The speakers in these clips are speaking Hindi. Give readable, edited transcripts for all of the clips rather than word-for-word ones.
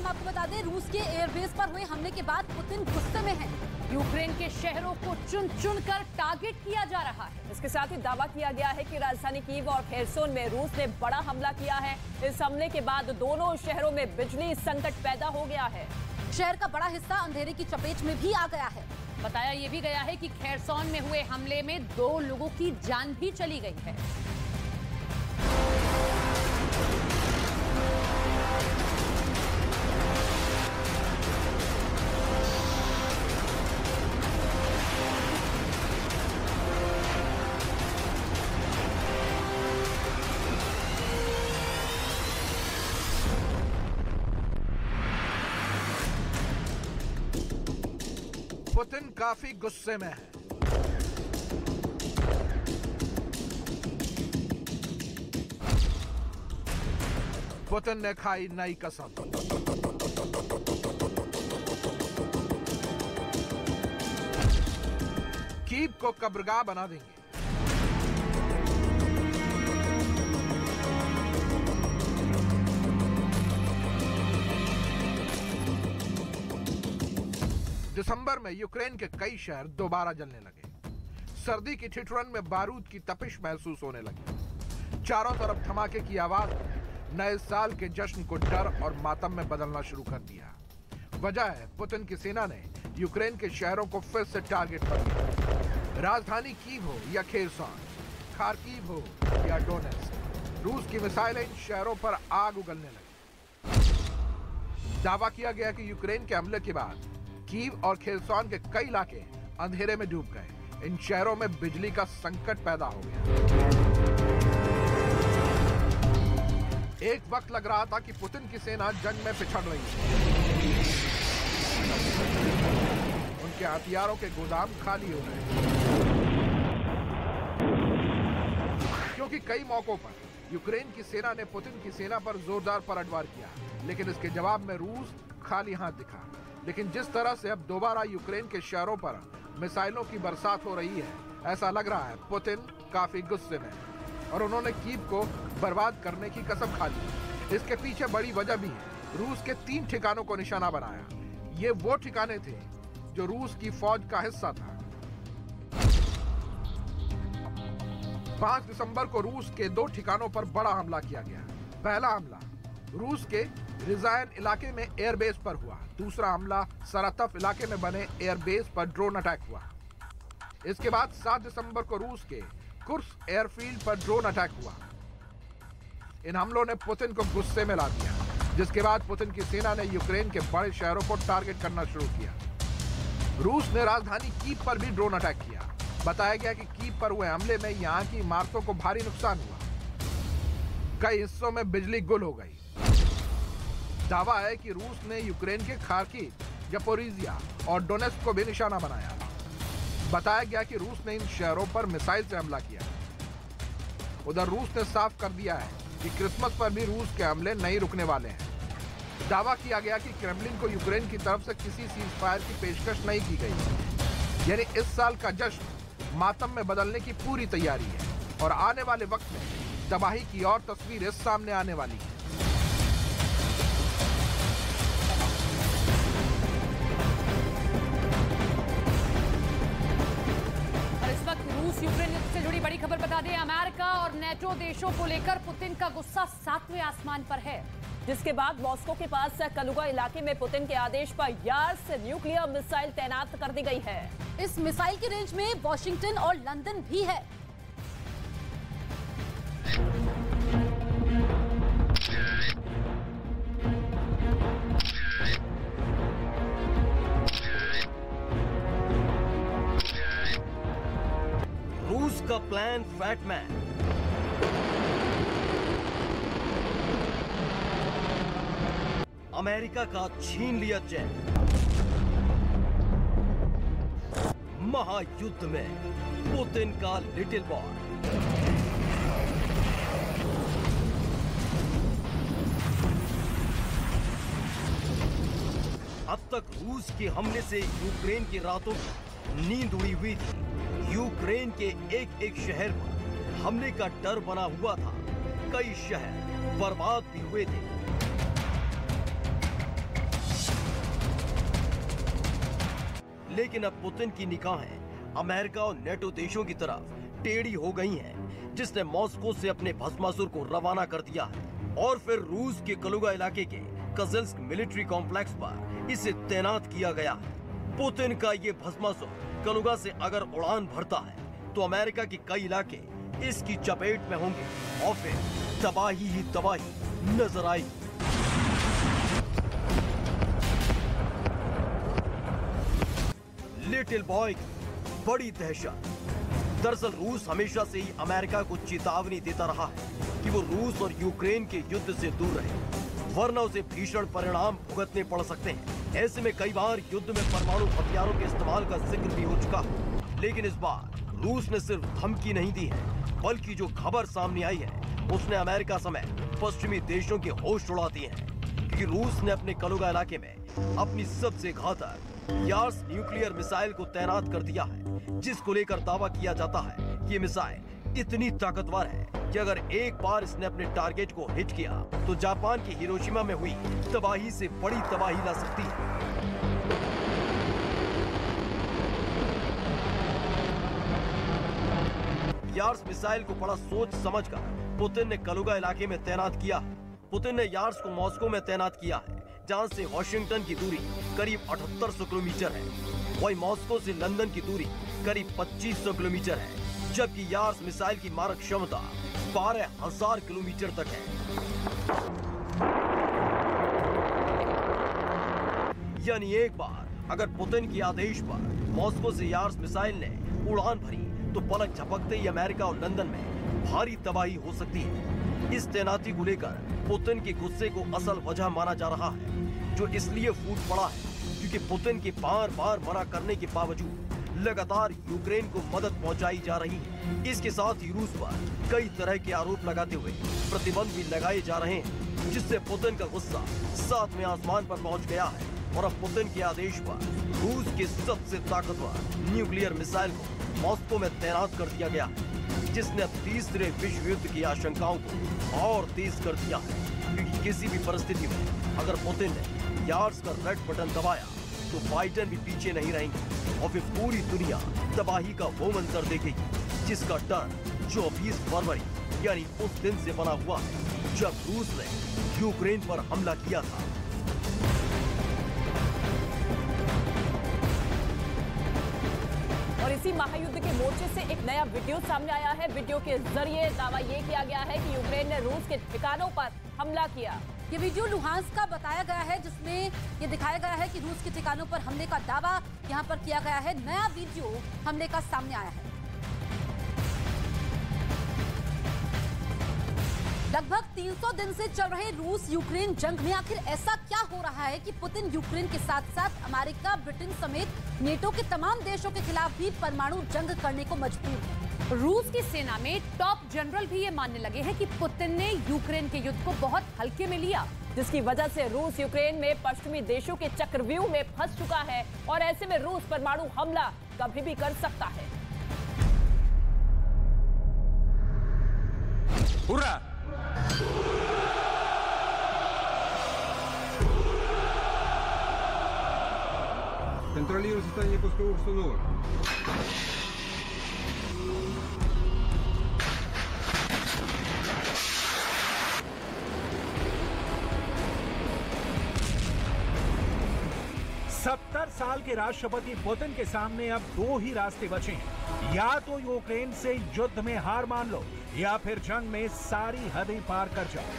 हम आपको बता दें, रूस के एयरबेस पर हुए हमले के बाद पुतिन गुस्से में हैं। यूक्रेन के शहरों को चुन चुन कर टारगेट किया जा रहा है। इसके साथ ही दावा किया गया है कि राजधानी कीव और खेरसोन में रूस ने बड़ा हमला किया है। इस हमले के बाद दोनों शहरों में बिजली संकट पैदा हो गया है। शहर का बड़ा हिस्सा अंधेरे की चपेट में भी आ गया है। बताया ये भी गया है कि खेरसोन में हुए हमले में 2 लोगों की जान भी चली गई है। पुतिन काफी गुस्से में है। पुतिन ने खाई नई कसम। कीव को कब्रगाह बना देंगे। दिसंबर में यूक्रेन के कई शहर दोबारा जलने लगे। सर्दी की ठिठुरन में बारूद की तपिश महसूस होने लगी। चारों तरफ धमाके की आवाज ने नए साल के जश्न को डर और मातम में बदलना शुरू कर दिया। वजह है पुतिन की सेना ने यूक्रेन के शहरों को फिर से टारगेट कर लिया। राजधानी कीव हो या खेरसोन, खार्किव हो या डोनेट्स्क, रूस की मिसाइलें इन शहरों पर आग उगलने लगी। दावा किया गया कि यूक्रेन के हमले के बाद कीव और खेरसोन के कई इलाके अंधेरे में डूब गए। इन शहरों में बिजली का संकट पैदा हो गया। एक वक्त लग रहा था कि पुतिन की सेना जंग में पिछड़ रही है। उनके हथियारों के गोदाम खाली हो गए, क्योंकि कई मौकों पर यूक्रेन की सेना ने पुतिन की सेना पर जोरदार पलटवार किया, लेकिन इसके जवाब में रूस खाली हाथ दिखा। लेकिन जिस तरह से अब दोबारा यूक्रेन के शहरों पर मिसाइलों की बरसात हो रही है, ऐसा लग रहा है पुतिन काफी गुस्से में है और उन्होंने कीव को बर्बाद करने की कसम खा ली। इसके पीछे बड़ी वजह भी है। रूस के 3 ठिकानों को निशाना बनाया। ये वो ठिकाने थे जो रूस की फौज का हिस्सा था। 5 दिसंबर को रूस के 2 ठिकानों पर बड़ा हमला किया गया। पहला हमला रूस के रिजायन इलाके में एयरबेस पर हुआ। दूसरा हमला सरातफ इलाके में बने एयरबेस पर ड्रोन अटैक हुआ। इसके बाद 7 दिसंबर को रूस के कुर्स्क एयरफील्ड पर ड्रोन अटैक हुआ। इन हमलों ने पुतिन को गुस्से में ला दिया, जिसके बाद पुतिन की सेना ने यूक्रेन के बड़े शहरों को टारगेट करना शुरू किया। रूस ने राजधानी कीव पर भी ड्रोन अटैक किया। बताया गया कि कीव पर हुए हमले में यहां की इमारतों को भारी नुकसान हुआ। कई हिस्सों में बिजली गुल हो गई। दावा है कि रूस ने यूक्रेन के खार्किव, ज़पोरिज़िया और डोनेट्स्क को भी निशाना बनाया। बताया गया कि रूस ने इन शहरों पर मिसाइल से हमला किया। उधर रूस ने साफ कर दिया है कि क्रिसमस पर भी रूस के हमले नहीं रुकने वाले हैं। दावा किया गया कि क्रेमलिन को यूक्रेन की तरफ से किसी सीज़फायर की पेशकश नहीं की गई। यानी इस साल का जश्न मातम में बदलने की पूरी तैयारी है और आने वाले वक्त में तबाही की और तस्वीरें सामने आने वाली है। रूस यूक्रेन युद्ध से जुड़ी बड़ी खबर बता दें। अमेरिका और नेटो देशों को लेकर पुतिन का गुस्सा 7वें आसमान पर है, जिसके बाद मॉस्को के पास कलुगा इलाके में पुतिन के आदेश पर यार्स न्यूक्लियर मिसाइल तैनात कर दी गई है। इस मिसाइल की रेंज में वॉशिंगटन और लंदन भी है। रूस का प्लान फैटमैन। अमेरिका का छीन लिया जेट। महायुद्ध में पुतिन का लिटिल बॉय। अब तक रूस के हमले से यूक्रेन की रातों की नींद उड़ी हुई थी। यूक्रेन के एक एक शहर पर हमले का डर बना हुआ था। कई शहर बर्बाद भी हुए थे। लेकिन अब पुतिन की निगाहें अमेरिका और नेटो देशों की तरफ टेढ़ी हो गई हैं, जिसने मॉस्को से अपने भस्मासुर को रवाना कर दिया है और फिर रूस के कलुगा इलाके के कज़िन्स्क मिलिट्री कॉम्प्लेक्स पर इसे तैनात किया गया है। पुतिन का ये भस्मासुर कलुगा से अगर उड़ान भरता है तो अमेरिका के कई इलाके इसकी चपेट में होंगे और फिर तबाही ही तबाही नजर आएगी। लिटिल बॉय की बड़ी दहशत। दरअसल रूस हमेशा से ही अमेरिका को चेतावनी देता रहा है कि वो रूस और यूक्रेन के युद्ध से दूर रहे, वरना उसे भीषण परिणाम भुगतने पड़ सकते हैं। ऐसे में कई बार युद्ध में परमाणु हथियारों के इस्तेमाल का जिक्र भी हो चुका है, लेकिन इस बार रूस ने सिर्फ धमकी नहीं दी है, बल्कि जो खबर सामने आई है उसने अमेरिका समेत पश्चिमी देशों के होश उड़ा दिए हैं, क्योंकि रूस ने अपने कलुगा इलाके में अपनी सबसे घातक यार्स न्यूक्लियर मिसाइल को तैनात कर दिया है, जिसको लेकर दावा किया जाता है कि ये मिसाइल इतनी ताकतवर है कि अगर एक बार इसने अपने टारगेट को हिट किया तो जापान की हिरोशिमा में हुई तबाही से बड़ी तबाही ला सकती है। यार्स मिसाइल को बड़ा सोच समझकर पुतिन ने कलुगा इलाके में तैनात किया है। पुतिन ने यार्स को मॉस्को में तैनात किया है, जहां से वॉशिंगटन की दूरी करीब 7800 किलोमीटर है। वहीं मॉस्को से लंदन की दूरी करीब 2500 किलोमीटर है, जबकि यार्स मिसाइल की मारक क्षमता 12,000 किलोमीटर तक है। यानी एक बार अगर पुतिन के आदेश पर मॉस्को से यार्स मिसाइल ने उड़ान भरी तो पलक झपकते ही अमेरिका और लंदन में भारी तबाही हो सकती है। इस तैनाती को लेकर पुतिन के गुस्से को असल वजह माना जा रहा है, जो इसलिए फूट पड़ा है क्योंकि पुतिन के बार बार मना करने के बावजूद लगातार यूक्रेन को मदद पहुंचाई जा रही है। इसके साथ ही रूस पर कई तरह के आरोप लगाते हुए प्रतिबंध भी लगाए जा रहे हैं, जिससे पुतिन का गुस्सा 7वें आसमान पर पहुंच गया है और अब पुतिन के आदेश पर रूस के सबसे ताकतवर न्यूक्लियर मिसाइल को मॉस्को में तैनात कर दिया गया है, जिसने अब तीसरे विश्व युद्ध की आशंकाओं को और तेज कर दिया है, क्योंकि किसी भी परिस्थिति में अगर पुतिन ने यार्स का रेड बटन दबाया तो बाइडेन भी पीछे नहीं रहेंगे और फिर पूरी दुनिया तबाही का वो मंजर देखेगी, जिसका डर 24 फरवरी यानी उस दिन से बना हुआ है जब रूस ने यूक्रेन पर हमला किया था। और इसी महायुद्ध के मोर्चे से एक नया वीडियो सामने आया है। वीडियो के जरिए दावा ये किया गया है कि यूक्रेन ने रूस के ठिकानों पर हमला किया। ये वीडियो लुहांस्क का बताया गया है, जिसमें ये दिखाया गया है कि रूस के ठिकानों पर हमले का दावा यहां पर किया गया है। नया वीडियो हमले का सामने आया है। लगभग 300 दिन से चल रहे रूस यूक्रेन जंग में आखिर ऐसा क्या हो रहा है कि पुतिन यूक्रेन के साथ साथ अमेरिका, ब्रिटेन समेत नेटो के तमाम देशों के खिलाफ भी परमाणु जंग करने को मजबूर है। रूस की सेना में टॉप जनरल भी ये मानने लगे हैं कि पुतिन ने यूक्रेन के युद्ध को बहुत हल्के में लिया, जिसकी वजह से रूस यूक्रेन में पश्चिमी देशों के चक्रव्यूह में फंस चुका है और ऐसे में रूस परमाणु हमला कभी भी कर सकता है। Ура! Контролирую состояние пусковых установок. साल के राष्ट्रपति पुतिन के सामने अब दो ही रास्ते बचे हैं, या तो यूक्रेन से युद्ध में हार मान लो या फिर जंग में सारी हदें पार कर जाओ,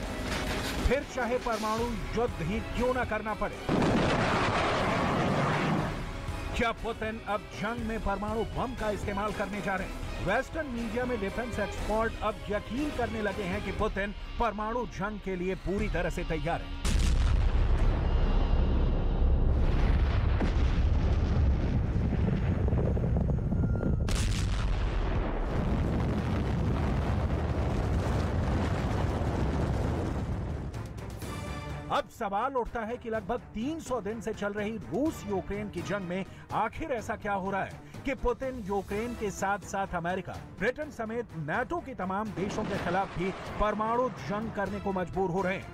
फिर चाहे परमाणु युद्ध ही क्यों ना करना पड़े। क्या पुतिन अब जंग में परमाणु बम का इस्तेमाल करने जा रहे हैं? वेस्टर्न मीडिया में डिफेंस एक्सपर्ट अब यकीन करने लगे हैं कि पुतिन परमाणु जंग के लिए पूरी तरह से तैयार है। अब सवाल उठता है कि लगभग 300 दिन से चल रही रूस यूक्रेन की जंग में आखिर ऐसा क्या हो रहा है कि पुतिन यूक्रेन के साथ साथ अमेरिका, ब्रिटेन समेत नाटो के तमाम देशों के खिलाफ भी परमाणु जंग करने को मजबूर हो रहे हैं।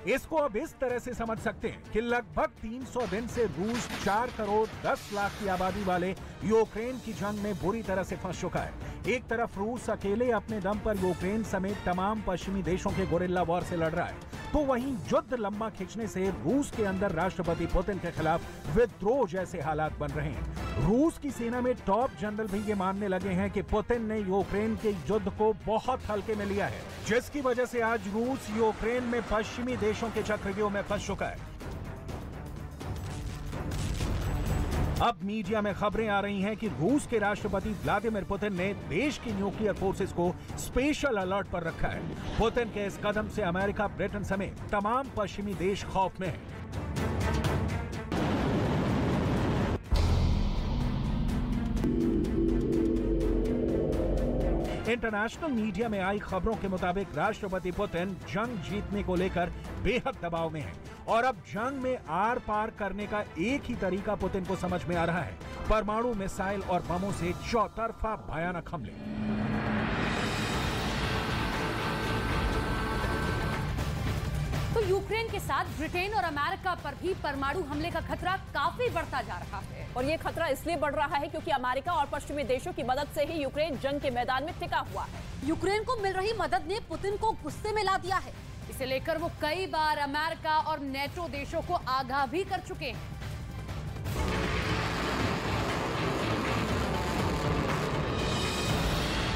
इसको अब इस तरह से समझ सकते हैं कि लगभग 300 दिन से रूस 4 करोड़ 10 लाख की आबादी वाले यूक्रेन की जंग में बुरी तरह से फंस चुका है। एक तरफ रूस अकेले अपने दम पर यूक्रेन समेत तमाम पश्चिमी देशों के गोरिल्ला वॉर से लड़ रहा है, तो वहीं युद्ध लंबा खींचने से रूस के अंदर राष्ट्रपति पुतिन के खिलाफ विद्रोह जैसे हालात बन रहे हैं। रूस की सेना में टॉप जनरल भी ये मानने लगे हैं कि पुतिन ने यूक्रेन के युद्ध को बहुत हल्के में लिया है, जिसकी वजह से आज रूस यूक्रेन में पश्चिमी देशों के चक्रव्यूह में फंस चुका है। अब मीडिया में खबरें आ रही हैं कि रूस के राष्ट्रपति व्लादिमीर पुतिन ने देश की न्यूक्लियर फोर्सेस को स्पेशल अलर्ट पर रखा है। पुतिन के इस कदम से अमेरिका, ब्रिटेन समेत तमाम पश्चिमी देश खौफ में हैं। इंटरनेशनल मीडिया में आई खबरों के मुताबिक राष्ट्रपति पुतिन जंग जीतने को लेकर बेहद दबाव में हैं और अब जंग में आर पार करने का एक ही तरीका पुतिन को समझ में आ रहा है, परमाणु मिसाइल और बमों से चौतरफा भयानक हमले। तो यूक्रेन के साथ ब्रिटेन और अमेरिका पर भी परमाणु हमले का खतरा काफी बढ़ता जा रहा है। और ये खतरा इसलिए बढ़ रहा है क्योंकि अमेरिका और पश्चिमी देशों की मदद से ही यूक्रेन जंग के मैदान में टिका हुआ है। यूक्रेन को मिल रही मदद ने पुतिन को गुस्से में ला दिया है। इसे लेकर वो कई बार अमेरिका और नेटो देशों को आगाह भी कर चुके हैं।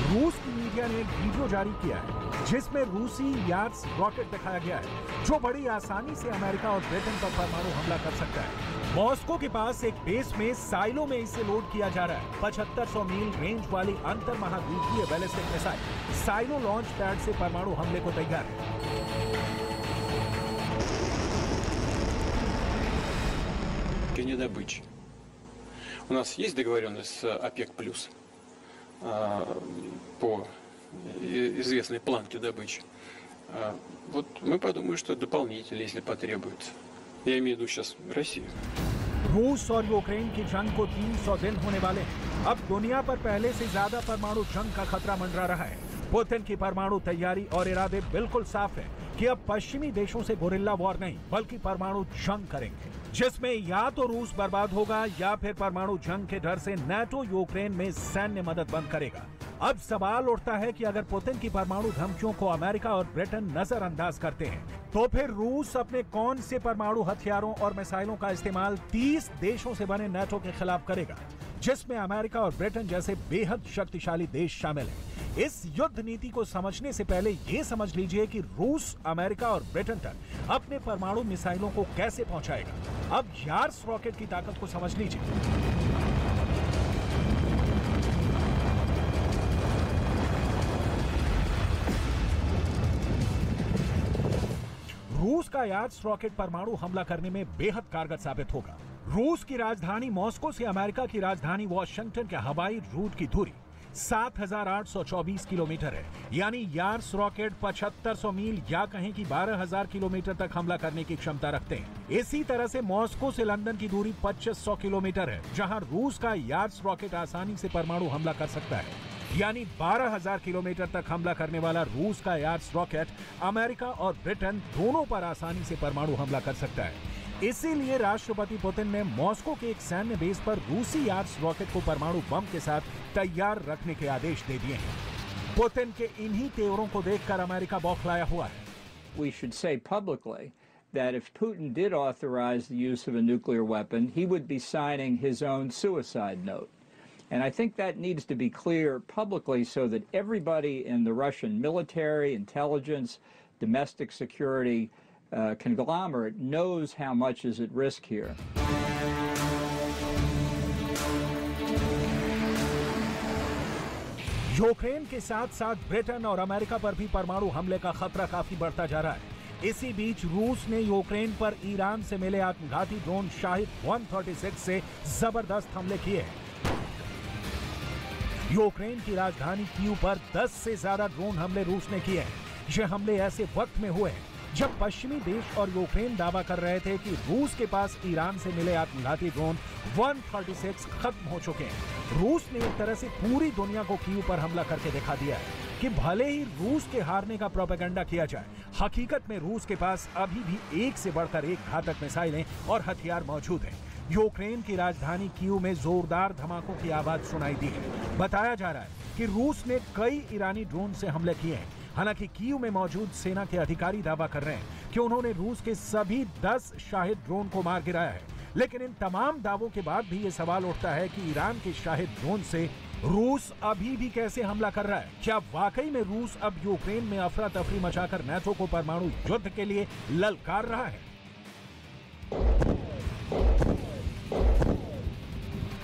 रूस की मीडिया ने एक वीडियो जारी किया है जिसमें रूसी यार्स रॉकेट दिखाया गया है, जो बड़ी आसानी से अमेरिका और ब्रिटेन पर परमाणु हमला कर सकता है। मॉस्को के पास एक बेस में साइलो में इसे लोड किया जा रहा है। 7500 मील रेंज वाली अंतर महाद्वीपीय ballistic missile silo launch pad से परमाणु हमले को तैयार है। Недобычи. У нас есть договоренность с ОПЕК+, по известной планке добычи. Вот мы подумаем, что дополнительно, если потребуется. Я имею в виду сейчас Россию. रूस और यूक्रेन की जंग को 300 दिन होने वाले हैं। अब दुनिया पर पहले से ज्यादा परमाणु जंग का खतरा मंडरा रहा है। पुतिन की परमाणु तैयारी और इरादे बिल्कुल साफ है कि अब पश्चिमी देशों से गोरिल्ला वॉर नहीं बल्कि परमाणु जंग करेंगे, जिसमें या तो रूस बर्बाद होगा या फिर परमाणु जंग के डर से नाटो यूक्रेन में सैन्य मदद बंद करेगा। अब सवाल उठता है कि अगर पुतिन की परमाणु धमकियों को अमेरिका और ब्रिटेन नजरअंदाज करते हैं, तो फिर रूस अपने कौन से परमाणु हथियारों और मिसाइलों का इस्तेमाल 30 देशों से बने नाटो के खिलाफ करेगा, जिसमें अमेरिका और ब्रिटेन जैसे बेहद शक्तिशाली देश शामिल हैं। इस युद्ध नीति को समझने से पहले ये समझ लीजिए कि रूस अमेरिका और ब्रिटेन तक अपने परमाणु मिसाइलों को कैसे पहुंचाएगा। अब यार्स रॉकेट की ताकत को समझ लीजिए। रूस का यार्स रॉकेट परमाणु हमला करने में बेहद कारगर साबित होगा। रूस की राजधानी मॉस्को से अमेरिका की राजधानी वॉशिंगटन के हवाई रूट की दूरी 7,824 किलोमीटर है, यानी यार्स रॉकेट 7,500 मील या कहें कि 12,000 किलोमीटर तक हमला करने की क्षमता रखते हैं। इसी तरह से मॉस्को से लंदन की दूरी 2,500 किलोमीटर है, जहां रूस का यार्स रॉकेट आसानी से परमाणु हमला कर सकता है। यानी 12,000 किलोमीटर तक हमला करने वाला रूस का यार्स रॉकेट अमेरिका और ब्रिटेन दोनों पर आसानी से परमाणु हमला कर सकता है। इसीलिए राष्ट्रपति पुतिन ने मॉस्को के एक सैन्य बेस पर रूसी यार्स रॉकेट को परमाणु बम के साथ तैयार रखने के आदेश दे दिए हैं। पुतिन के इन्हीं तेवरों को देखकर अमेरिका बौखलाया हुआ है। We should say publicly that if Putin did authorize the use of a nuclear weapon, he would be signing his own suicide note. And I think that needs to be clear publicly so that everybody in the Russian military, intelligence, domestic security conglomerate knows how much is at risk here. Ukraine के साथ साथ ब्रिटेन और अमेरिका पर भी परमाणु हमले का खतरा काफी बढ़ता जा रहा है। इसी बीच रूस ने यूक्रेन पर ईरान से मिले आत्मघाती ड्रोन शाहिद 136 से जबरदस्त हमले किए हैं। यूक्रेन की राजधानी कीव पर 10 से ज्यादा ड्रोन हमले रूस ने किए हैं। ये हमले ऐसे वक्त में हुए हैं जब पश्चिमी देश और यूक्रेन दावा कर रहे थे कि रूस के पास ईरान से मिले आत्मघाती ड्रोन 136 खत्म हो चुके हैं, रूस ने एक तरह से पूरी दुनिया को कीव पर हमला करके दिखा दिया है कि भले ही रूस के हारने का प्रोपेगेंडा किया जाए, हकीकत में रूस के पास अभी भी एक से बढ़कर एक घातक मिसाइलें और हथियार मौजूद हैं। यूक्रेन की राजधानी कीव में जोरदार धमाकों की आवाज सुनाई दी है। बताया जा रहा है कि रूस ने कई ईरानी ड्रोन से हमले किए हैं। हालांकि कीव में मौजूद सेना के अधिकारी दावा कर रहे हैं कि उन्होंने रूस के सभी 10 शाहिद ड्रोन को मार गिराया है। लेकिन इन तमाम दावों के बाद भी ये सवाल उठता है कि ईरान के शाहिद ड्रोन से रूस अभी भी कैसे हमला कर रहा है? क्या वाकई में रूस अब यूक्रेन में अफरा तफरी मचाकर नाटो को परमाणु युद्ध के लिए ललकार रहा है?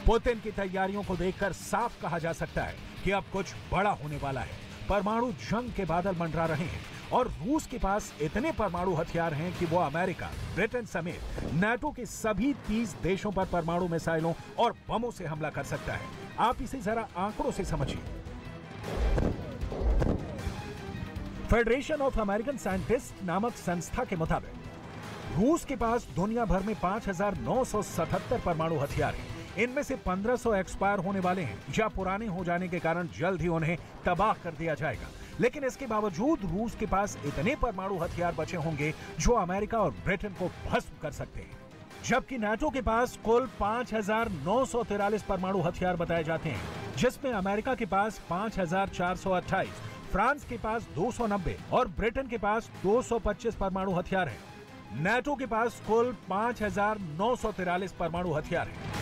पुतिन की तैयारियों को देखकर साफ कहा जा सकता है कि अब कुछ बड़ा होने वाला है। परमाणु जंग के बादल मंडरा रहे हैं और रूस के पास इतने परमाणु हथियार हैं कि वो अमेरिका, ब्रिटेन समेत नाटो के सभी 30 देशों पर परमाणु मिसाइलों और बमों से हमला कर सकता है। आप इसे जरा आंकड़ों से समझिए। फेडरेशन ऑफ अमेरिकन साइंटिस्ट नामक संस्था के मुताबिक रूस के पास दुनिया भर में 5,977 परमाणु हथियार हैं। इनमें से 1,500 एक्सपायर होने वाले हैं या पुराने हो जाने के कारण जल्द ही उन्हें तबाह कर दिया जाएगा। लेकिन इसके बावजूद रूस के पास इतने परमाणु हथियार बचे होंगे जो अमेरिका और ब्रिटेन को भस्म कर सकते हैं। जबकि नाटो के पास कुल 5,943 परमाणु हथियार बताए जाते हैं, जिसमें अमेरिका के पास 5,428, फ्रांस के पास 290 और ब्रिटेन के पास 225 परमाणु हथियार हैं। नाटो के पास कुल 5,943 परमाणु हथियार हैं।